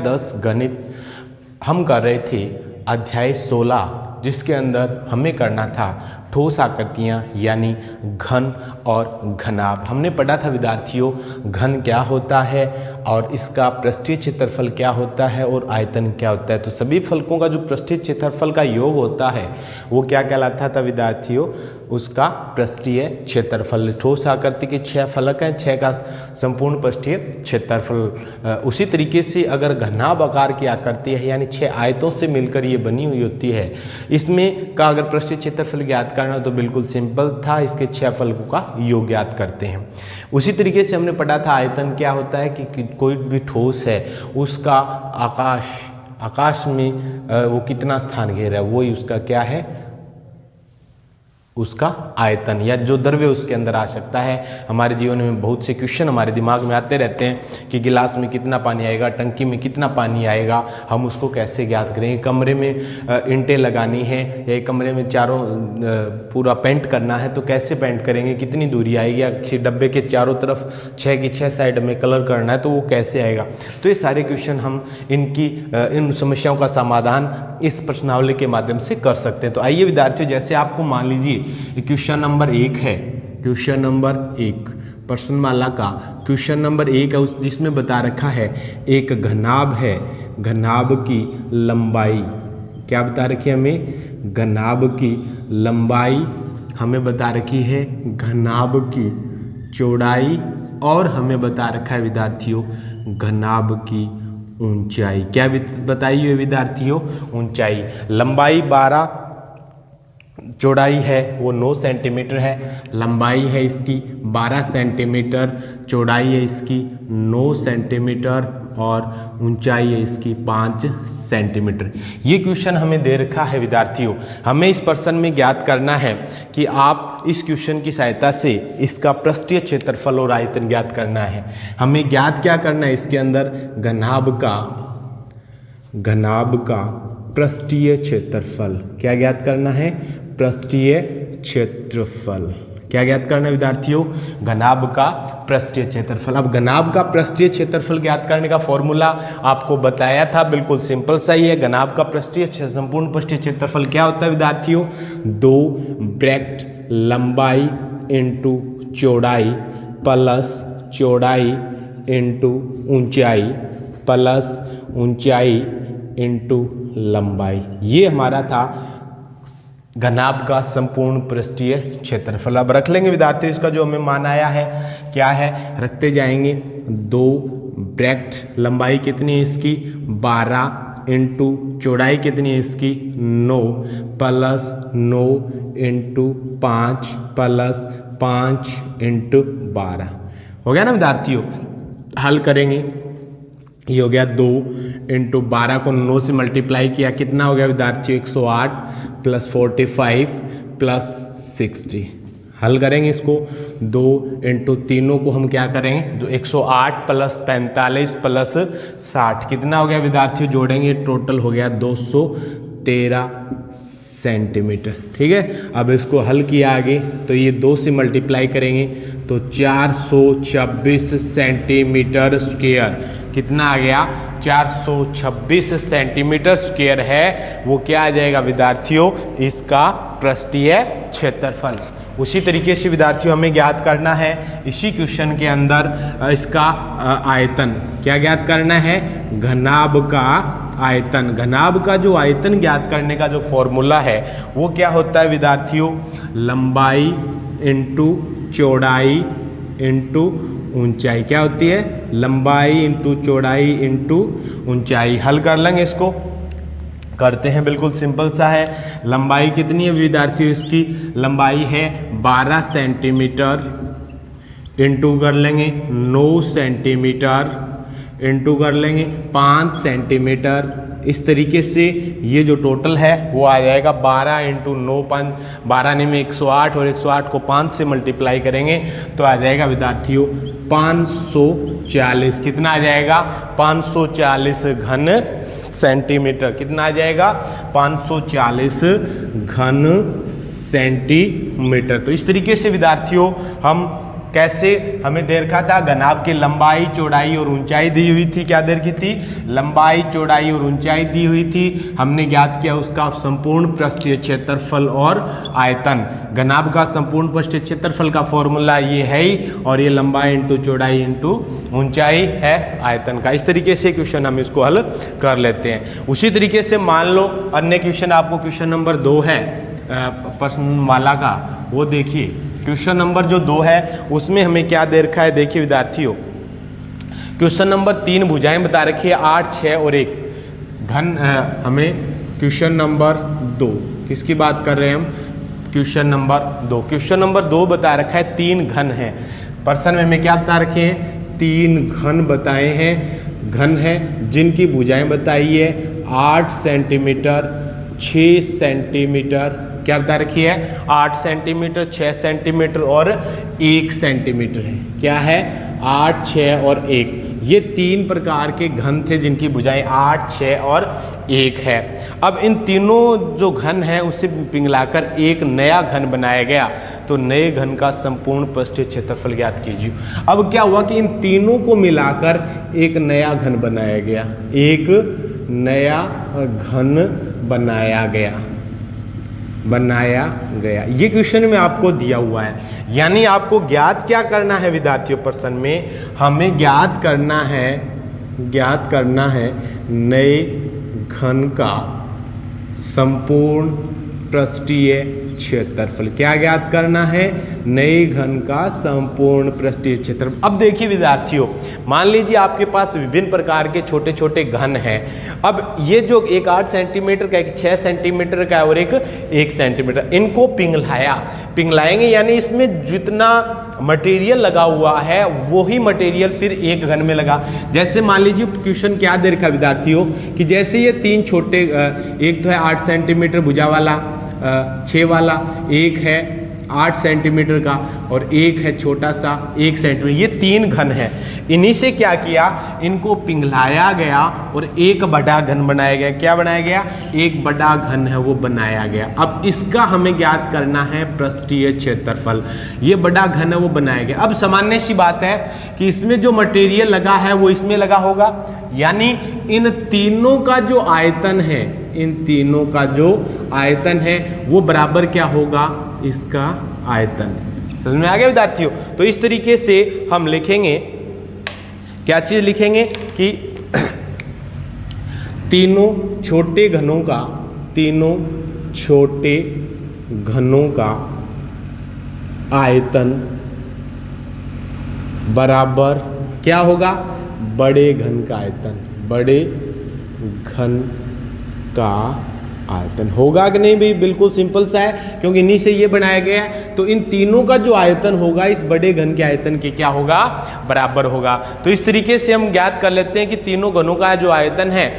10 गणित हम कर रहे थे अध्याय 16, जिसके अंदर हमें करना था ठोस आकृतियाँ यानी घन और घनाभ। हमने पढ़ा था विद्यार्थियों घन क्या होता है और इसका पृष्ठीय क्षेत्रफल क्या होता है और आयतन क्या होता है। तो सभी फलकों का जो पृष्ठीय क्षेत्रफल का योग होता है वो क्या कहलाता था विद्यार्थियों, उसका पृष्ठीय क्षेत्रफल। ठोस आकृति के 6 फलक हैं, 6 का संपूर्ण पृष्ठीय क्षेत्रफल। उसी तरीके से अगर घनाभ आकार की आकृति है यानी 6 आयतों से मिलकर ये बनी हुई होती है, इसमें का अगर पृष्ठीय क्षेत्रफल ज्ञात करना तो बिल्कुल सिंपल था, इसके 6 फलकों का योग ज्ञात करते हैं। उसी तरीके से हमने पढ़ा था आयतन क्या होता है कि कोई भी ठोस है उसका आकाश में वो कितना स्थान घेरा है, वही उसका क्या है, उसका आयतन या जो द्रव्य उसके अंदर आ सकता है। हमारे जीवन में बहुत से क्वेश्चन हमारे दिमाग में आते रहते हैं कि गिलास में कितना पानी आएगा, टंकी में कितना पानी आएगा, हम उसको कैसे ज्ञात करेंगे। कमरे में ईंटें लगानी है या कमरे में चारों पूरा पेंट करना है तो कैसे पेंट करेंगे, कितनी दूरी आएगी, या किसी डब्बे के चारों तरफ 6 की 6 साइड में कलर करना है तो वो कैसे आएगा। तो ये सारे क्वेश्चन हम इन समस्याओं का समाधान इस प्रश्नावली के माध्यम से कर सकते हैं। तो आइए विद्यार्थियों, जैसे आपको मान लीजिए क्वेश्चन नंबर 1 है, क्वेश्चन नंबर 1 प्रश्नमाला का क्वेश्चन नंबर 1 है, उस जिसमें बता रखा है एक घनाभ है, घनाभ की लंबाई क्या बता रखी है हमें, घनाभ की लंबाई हमें बता रखी है, घनाभ की चौड़ाई और हमें बता रखा है विद्यार्थियों घनाभ की ऊंचाई। क्या बताई है विद्यार्थियों, ऊंचाई। लंबाई 12, चौड़ाई है वो 9 सेंटीमीटर है, लंबाई है इसकी 12 सेंटीमीटर, चौड़ाई है इसकी 9 सेंटीमीटर और ऊंचाई है इसकी 5 सेंटीमीटर। ये क्वेश्चन हमें दे रखा है विद्यार्थियों। हमें इस प्रश्न में ज्ञात करना है कि आप इस क्वेश्चन की सहायता से इसका पृष्ठीय क्षेत्रफल और आयतन ज्ञात करना है। हमें ज्ञात क्या करना है, इसके अंदर घनाभ का पृष्ठीय क्षेत्रफल क्या ज्ञात करना है, पृष्ठीय क्षेत्रफल क्या ज्ञात करना है विद्यार्थियों, घनाभ का पृष्ठीय क्षेत्रफल। अब घनाभ का पृष्ठीय क्षेत्रफल ज्ञात करने का फॉर्मूला आपको बताया था, बिल्कुल सिंपल सही है। घनाभ का पृष्ठीय संपूर्ण पृष्ठीय क्षेत्रफल क्या होता है विद्यार्थियों, 2 ब्रैकेट लंबाई इंटू चौड़ाई प्लस चौड़ाई इंटू ऊंचाई प्लस ऊंचाई इंटू लंबाई। ये हमारा था घनाभ का संपूर्ण पृष्ठीय क्षेत्रफल। अब रख लेंगे विद्यार्थियों, इसका जो हमें मान आया है क्या है, रखते जाएंगे। 2 ब्रैकेट लंबाई कितनी है इसकी 12 इंटू चौड़ाई कितनी है इसकी 9 प्लस 9 इंटू 5 प्लस 5 इंटू 12। हो गया ना विद्यार्थियों। हल करेंगे, ये हो गया 2 इंटू 12 को 9 से मल्टीप्लाई किया, कितना हो गया विद्यार्थियों 108 प्लस 45 प्लस 60। हल करेंगे इसको, 2 इंटू तीनों को हम क्या करेंगे, 108 प्लस 45 प्लस 60 कितना हो गया विद्यार्थियों, जोड़ेंगे टोटल हो गया 213 सेंटीमीटर। ठीक है, अब इसको हल किया आगे तो ये 2 से मल्टीप्लाई करेंगे तो 426 सेंटीमीटर स्क्वायर कितना आ गया, 426 सेंटीमीटर स्क्वायर है वो क्या आ जाएगा विद्यार्थियों, इसका पृष्ठीय क्षेत्रफल। उसी तरीके से विद्यार्थियों हमें ज्ञात करना है इसी क्वेश्चन के अंदर इसका आयतन क्या ज्ञात करना है, घनाभ का आयतन। घनाभ का जो आयतन ज्ञात करने का जो फॉर्मूला है वो क्या होता है विद्यार्थियों, लंबाई इंटू चौड़ाई इंटू ऊंचाई। क्या होती है, लंबाई इंटू चौड़ाई इंटू ऊंचाई। हल कर लेंगे इसको, करते हैं, बिल्कुल सिंपल सा है। लंबाई कितनी है विद्यार्थियों, इसकी लंबाई है 12 सेंटीमीटर इंटू कर लेंगे 9 सेंटीमीटर इंटू कर लेंगे 5 सेंटीमीटर। इस तरीके से ये जो टोटल है वो आ जाएगा 12 इंटू 9 5 12 में 108 और 108 को 5 से मल्टीप्लाई करेंगे तो आ जाएगा विद्यार्थियों 540। कितना आ जाएगा, 540 घन सेंटीमीटर। कितना आ जाएगा, 540 घन सेंटीमीटर। तो इस तरीके से विद्यार्थियों हम कैसे हमें दे रखा था, घनाभ की लंबाई चौड़ाई और ऊंचाई दी हुई थी। क्या दे रखी थी, लंबाई चौड़ाई और ऊंचाई दी हुई थी। हमने ज्ञात किया उसका संपूर्ण पृष्ठीय क्षेत्रफल और आयतन। घनाभ का संपूर्ण पृष्ठीय क्षेत्रफल का फॉर्मूला ये है ही, और ये लंबाई इंटू चौड़ाई इंटू ऊंचाई है आयतन का। इस तरीके से क्वेश्चन हम इसको हल कर लेते हैं। उसी तरीके से मान लो अन्य क्वेश्चन, आपको क्वेश्चन नंबर 2 है प्रश्न वाला का, वो देखिए। क्वेश्चन नंबर जो 2 है उसमें हमें क्या दे रखा है, देखिए विद्यार्थियों। क्वेश्चन नंबर 3 भुजाएं बता रखी है 8, 6 और 1 घन। हमें क्वेश्चन नंबर 2 किसकी बात कर रहे हैं हम, क्वेश्चन नंबर 2। क्वेश्चन नंबर 2 बता रखा है 3 घन है। प्रश्न में हमें क्या बता रखे हैं, 3 घन बताए हैं, घन है जिनकी भुजाएं बताई है 8 सेंटीमीटर, 6 सेंटीमीटर, क्या बता रखी है 8 सेंटीमीटर, 6 सेंटीमीटर और 1 सेंटीमीटर है। क्या है 8, 6 और 1। ये 3 प्रकार के घन थे जिनकी भुजाएं 8, 6 और 1 है। अब इन तीनों जो घन है उससे पिघलाकर एक नया घन बनाया गया, तो नए घन का संपूर्ण पृष्ठीय क्षेत्रफल ज्ञात कीजिए। अब क्या हुआ कि इन तीनों को मिलाकर एक नया घन बनाया गया, एक नया घन बनाया गया। ये क्वेश्चन में आपको दिया हुआ है, यानी आपको ज्ञात क्या करना है विद्यार्थियों, प्रश्न में हमें ज्ञात करना है नए घन का संपूर्ण पृष्ठीय क्षेत्रफल। क्या ज्ञात करना है, नए घन का संपूर्ण पृष्ठीय क्षेत्रफल। अब देखिए विद्यार्थियों, मान लीजिए आपके पास विभिन्न प्रकार के छोटे छोटे घन हैं। अब ये जो एक 8 सेंटीमीटर का, एक 6 सेंटीमीटर का और एक 1 सेंटीमीटर, इनको पिघलाएंगे, यानी इसमें जितना मटेरियल लगा हुआ है वही मटेरियल फिर एक घन में लगा। जैसे मान लीजिए क्वेश्चन क्या दे रखा विद्यार्थियों कि जैसे ये 3 छोटे, एक तो है 8 सेंटीमीटर भुजा वाला, 6 वाला, एक है 8 सेंटीमीटर का और एक है छोटा सा 1 सेंटीमीटर, ये 3 घन है। इन्हीं से क्या किया, इनको पिघलाया गया और एक बड़ा घन बनाया गया। क्या बनाया गया, एक बड़ा घन है वो बनाया गया। अब इसका हमें ज्ञात करना है पृष्ठीय क्षेत्रफल। ये बड़ा घन है वो बनाया गया। अब सामान्य सी बात है कि इसमें जो मटेरियल लगा है वो इसमें लगा होगा, यानी इन तीनों का जो आयतन है, वो बराबर क्या होगा, इसका आयतन। समझ में आ गया विद्यार्थियों। तो इस तरीके से हम लिखेंगे, क्या चीज लिखेंगे कि तीनों छोटे घनों का आयतन बराबर क्या होगा, बड़े घन का आयतन होगा कि नहीं भाई, बिल्कुल सिंपल सा है, क्योंकि इन्हीं से ये बनाया गया है। तो इन तीनों का जो आयतन होगा इस बड़े घन के आयतन के क्या होगा, बराबर होगा। तो इस तरीके से हम ज्ञात कर लेते हैं कि तीनों घनों का जो आयतन है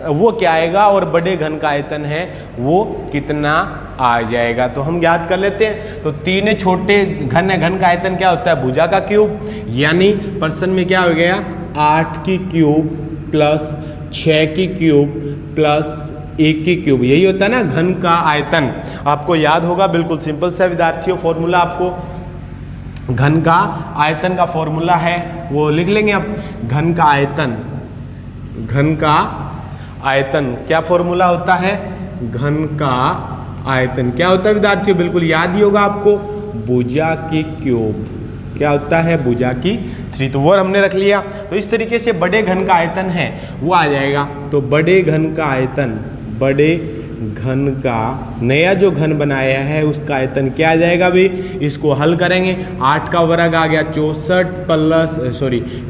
वो क्या आएगा और बड़े घन का आयतन है वो कितना आ जाएगा। तो हम ज्ञात कर लेते हैं। तो 3 छोटे घन है, घन का आयतन क्या होता है, भुजा का क्यूब, यानी प्रश्न में क्या हो गया 8 की क्यूब प्लस 6 की क्यूब प्लस 1 की क्यूब, यही होता है ना घन का आयतन। आपको याद होगा, बिल्कुल सिंपल सा विद्यार्थियों फॉर्मूला, आपको घन का आयतन का फॉर्मूला है वो लिख लेंगे आप। घन का आयतन क्या फॉर्मूला होता है, घन का आयतन क्या होता है विद्यार्थियों, बिल्कुल याद ही होगा आपको, भुजा की क्यूब। क्या होता है, भुजा की 3, तो वो हमने रख लिया। तो इस तरीके से बड़े घन का आयतन है वो आ जाएगा। तो बड़े घन का नया जो घन बनाया है उसका आयतन क्या आ जाएगा भाई, इसको हल करेंगे। 8 का वर्ग आ गया 64 प्लस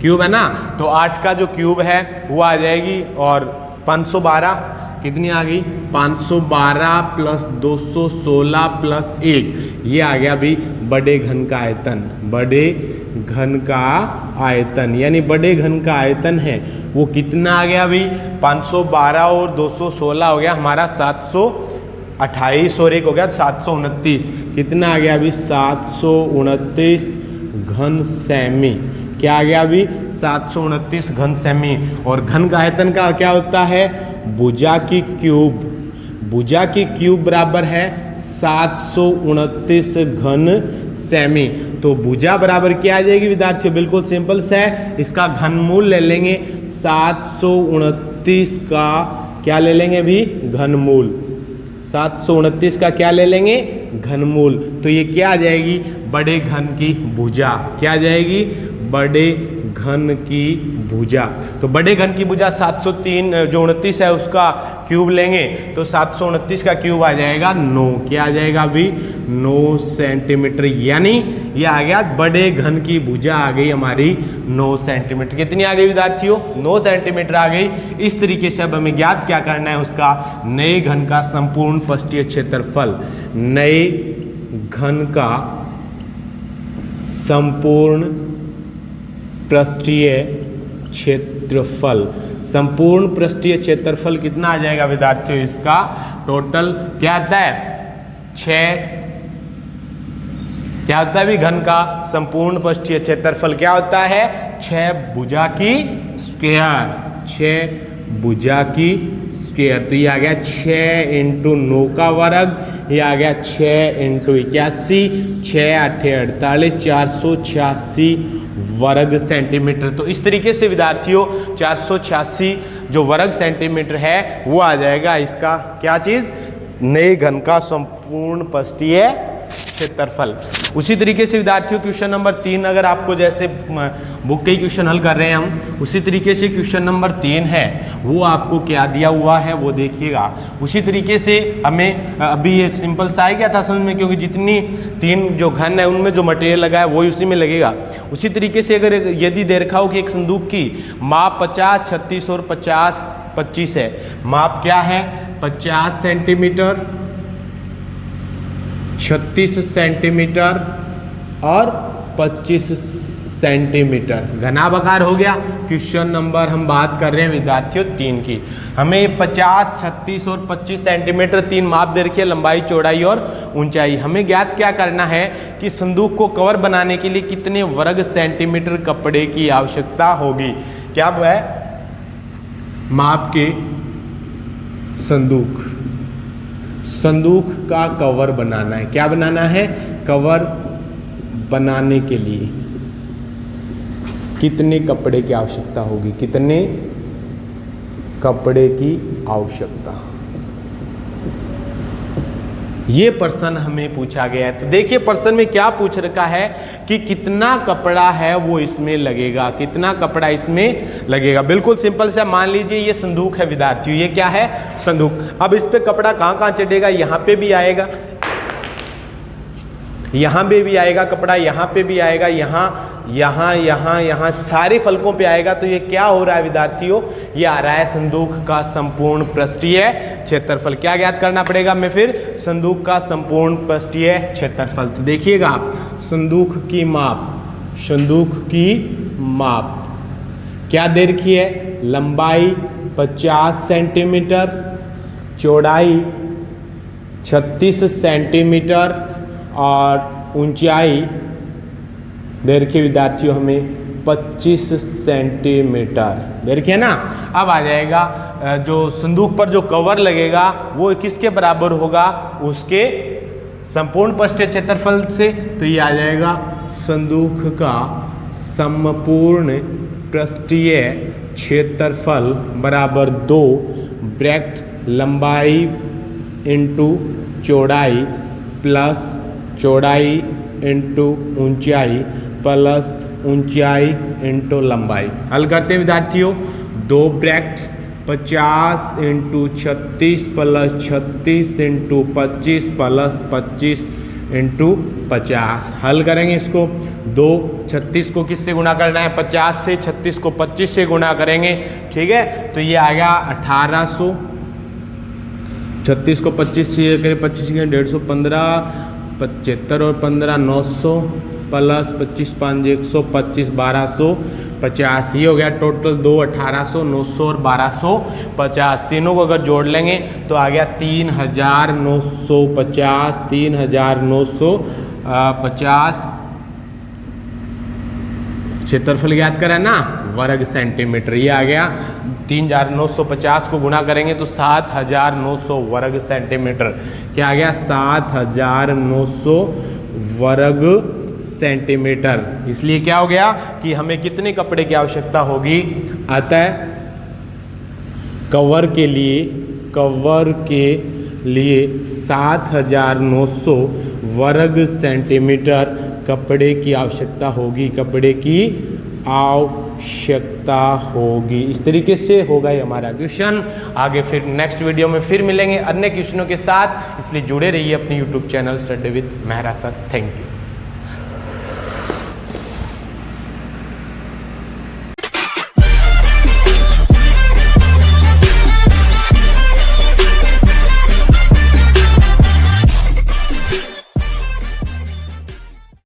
क्यूब है ना, तो 8 का जो क्यूब है वो आ जाएगी और 512 कितनी आ गई, 512 प्लस 216 प्लस 1, ये आ गया भाई बड़े घन का आयतन। यानी बड़े घन का आयतन है वो कितना आ गया भाई, 512 और 216 हो गया हमारा 728 और 1 हो गया 729, कितना आ गया अभी 729 घन सेमी। क्या आ गया अभी 729 घन सेमी। और घन का आयतन का क्या होता है, भुजा की क्यूब बराबर है 729 घन सेमी। तो भुजा बराबर क्या आ जाएगी विद्यार्थियों, बिल्कुल सिंपल से है, इसका घनमूल ले लेंगे 729 का क्या ले लेंगे भी, घनमूल। 729 का क्या ले लेंगे, घनमूल। तो ये क्या आ जाएगी, बड़े घन की भुजा। क्या आ जाएगी, बड़े घन की भुजा। तो बड़े घन की भुजा 703 जो 29 है उसका क्यूब लेंगे तो 729 का क्यूब आ जाएगा 9। क्या आ जाएगा अभी, 9 सेंटीमीटर। यानी ये आ गया बड़े घन की भुजा आ गई हमारी 9 सेंटीमीटर। कितनी आ गई विद्यार्थियों, 9 सेंटीमीटर आ गई। इस तरीके से अब हमें ज्ञात क्या करना है, उसका नए घन का संपूर्ण पृष्ठीय क्षेत्रफल। नए घन का संपूर्ण पृष्ठीय क्षेत्रफल। संपूर्ण पृष्ठीय क्षेत्रफल कितना आ जाएगा विद्यार्थियों, इसका टोटल क्या आता है 6। क्या होता है भी, घन का संपूर्ण पृष्ठीय क्षेत्रफल क्या होता है, 6 भुजा की स्क्वायर। 6 भुजा की स्क्वायर। तो ये आ गया 6 × 9 का वर्ग, ये आ गया 6 × 81, 6 8 48, 486 वर्ग सेंटीमीटर। तो इस तरीके से विद्यार्थियों 486 जो वर्ग सेंटीमीटर है वो आ जाएगा इसका क्या चीज़, नए घन का संपूर्ण पृष्ठीय क्षेत्रफल। उसी तरीके से विद्यार्थियों क्वेश्चन नंबर 3, अगर आपको जैसे बुक के क्वेश्चन हल कर रहे हैं हम, उसी तरीके से क्वेश्चन नंबर 3 है वो आपको क्या दिया हुआ है वो देखिएगा। उसी तरीके से हमें अभी ये सिंपल सा आ गया था समझ में, क्योंकि जितनी 3 जो घन है उनमें जो मटेरियल लगा है वही उसी में लगेगा। उसी तरीके से अगर यदि दे रखा हो कि एक संदूक की माप 50, 36 और 50, 25 है। माप क्या है, 50 सेंटीमीटर, 36 सेंटीमीटर और 25 सेंटीमीटर। घनाभाकार हो गया। क्वेश्चन नंबर हम बात कर रहे हैं विद्यार्थियों 3 की। हमें 50, 36 और 25 सेंटीमीटर 3 माप दे रखी है, लंबाई, चौड़ाई और ऊंचाई। हमें ज्ञात क्या करना है कि संदूक को कवर बनाने के लिए कितने वर्ग सेंटीमीटर कपड़े की आवश्यकता होगी। क्या है, माप के संदूक का कवर बनाना है। क्या बनाना है, कवर बनाने के लिए कितने कपड़े की आवश्यकता होगी, कितने कपड़े की आवश्यकता। ये प्रश्न हमें पूछा गया है। तो देखिए प्रश्न में क्या पूछ रखा है कि कितना कपड़ा है वो इसमें लगेगा, कितना कपड़ा इसमें लगेगा। बिल्कुल सिंपल से मान लीजिए ये संदूक है विद्यार्थियों, ये क्या है, संदूक। अब इस पे कपड़ा कहाँ कहाँ चढ़ेगा, यहाँ पे भी आएगा, यहाँ पे भी आएगा कपड़ा, यहाँ पे भी आएगा, यहाँ सारे फलकों पे आएगा। तो ये क्या हो रहा है विद्यार्थियों, ये आ रहा है संदूक का संपूर्ण पृष्ठीय क्षेत्रफल। क्या ज्ञात करना पड़ेगा हमें फिर, संदूक का संपूर्ण पृष्ठीय क्षेत्रफल। तो देखिएगा संदूक की माप क्या दे रखी है, लंबाई 50 सेंटीमीटर, चौड़ाई 36 सेंटीमीटर और ऊंचाई दे रखी विद्यार्थियों हमें 25 सेंटीमीटर दे रखी है ना। अब आ जाएगा जो संदूक पर जो कवर लगेगा वो किसके बराबर होगा, उसके संपूर्ण पृष्ठीय क्षेत्रफल से। तो ये आ जाएगा संदूक का संपूर्ण पृष्ठीय क्षेत्रफल बराबर 2 ब्रैकेट लंबाई इंटू चौड़ाई प्लस चौड़ाई इंटू ऊंचाई प्लस ऊंचाई इंटू लंबाई। हल करते हैं विद्यार्थियों, 2 bracket 50 into 36 plus 36 into 25 plus 25 into 50। हल करेंगे इसको, 2 36 को किससे गुणा करना है, 50 से, 36 को 25 से गुणा करेंगे, ठीक है। तो ये आ गया 1800, 36 को 25 से करें, 25 के 150, 75 और 15 900 प्लस 25 5 125 1250। ये हो गया टोटल 2 1800 900 और 1250। तीनों को अगर जोड़ लेंगे तो आ गया 3950, 3950 क्षेत्रफल ज्ञात करा ना, वर्ग सेंटीमीटर। ये आ गया 3950 को गुणा करेंगे तो 7900 वर्ग सेंटीमीटर। क्या आ गया, 7900 वर्ग सेंटीमीटर। इसलिए क्या हो गया कि हमें कितने कपड़े की आवश्यकता होगी, अतः कवर के लिए 7900 वर्ग सेंटीमीटर कपड़े की आवश्यकता होगी। इस तरीके से होगा ये हमारा क्वेश्चन। आगे फिर नेक्स्ट वीडियो में फिर मिलेंगे अन्य क्वेश्चनों के साथ, इसलिए जुड़े रहिए अपने YouTube channel study with Mehra sir. Thank you.